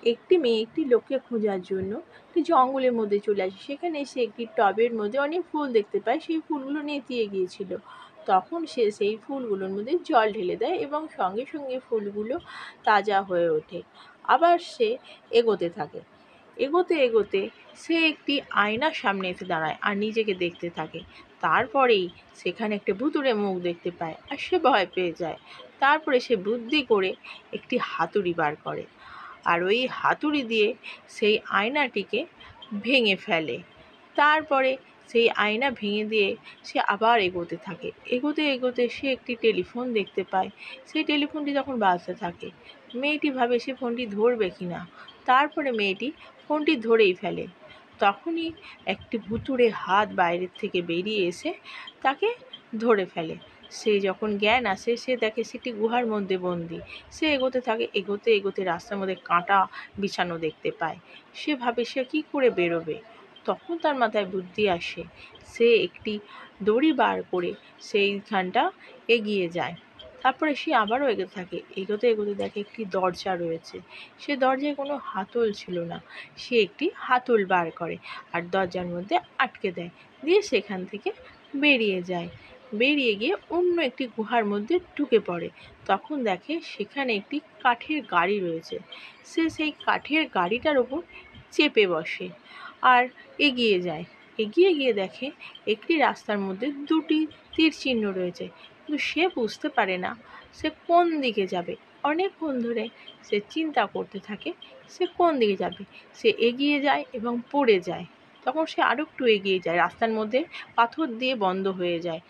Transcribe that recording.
একটি মেয়ে একটি লোককে খোঁজার জন্য একটি জঙ্গলের মধ্যে চলে আসে। সেখানে সে একটি টবের মধ্যে অনেক ফুল দেখতে পায়। সেই ফুলগুলো নেতিয়ে গিয়েছিল। তখন সে সেই ফুলগুলোর মধ্যে জল ঢেলে দেয় এবং সঙ্গে সঙ্গে ফুলগুলো তাজা হয়ে ওঠে। আবার সে এগোতে থাকে। এগোতে এগোতে সে একটি আয়নার সামনে এসে দাঁড়ায় আর নিজেকে দেখতে থাকে। তারপরেই সেখানে একটা ভুতুড়ে মুখ দেখতে পায় আর সে ভয় পেয়ে যায়। তারপরে সে বুদ্ধি করে একটি হাতুড়ি বার করে আর ওই হাতুড়ি দিয়ে সেই আয়নাটিকে ভেঙে ফেলে। তারপরে সেই আয়না ভেঙে দিয়ে সে আবার এগোতে থাকে। এগোতে এগোতে সে একটি টেলিফোন দেখতে পায়। সেই টেলিফোনটি যখন বাজতে থাকে, মেয়েটি ভাবে সে ফোনটি ধরবে কিনা। তারপরে মেয়েটি ফোনটি ধরেই ফেলে। তখনই একটি ভুতুড়ে হাত বাইরের থেকে বেরিয়ে এসে তাকে ধরে ফেলে। সে যখন জ্ঞান আসে সে দেখে সেটি গুহার মধ্যে বন্দি। সে এগোতে থাকে। এগোতে এগোতে রাস্তার মধ্যে কাঁটা বিছানো দেখতে পায়। সে ভাবে সে কী করে বেরোবে। তখন তার মাথায় বুদ্ধি আসে। সে একটি দড়ি বার করে সেইখানটা এগিয়ে যায়। তারপরে সে আবারও এগোতে থাকে। এগোতে এগোতে দেখে একটি দরজা রয়েছে। সে দরজায় কোনো হাতল ছিল না। সে একটি হাতল বার করে আর দরজার মধ্যে আটকে দেয়। দিয়ে সেখান থেকে বেরিয়ে যায়। বেরিয়ে গিয়ে অন্য একটি গুহার মধ্যে ঢুকে পড়ে। তখন দেখে সেখানে একটি কাঠের গাড়ি রয়েছে। সে সেই কাঠের গাড়িটার ওপর চেপে বসে আর এগিয়ে যায়। এগিয়ে গিয়ে দেখে একটি রাস্তার মধ্যে দুটি তীর চিহ্ন রয়েছে, কিন্তু সে বুঝতে পারে না সে কোন দিকে যাবে। অনেকক্ষণ ধরে সে চিন্তা করতে থাকে সে কোন দিকে যাবে। সে এগিয়ে যায় এবং পড়ে যায়। তখন সে আরও একটু এগিয়ে যায়। রাস্তার মধ্যে পাথর দিয়ে বন্ধ হয়ে যায়।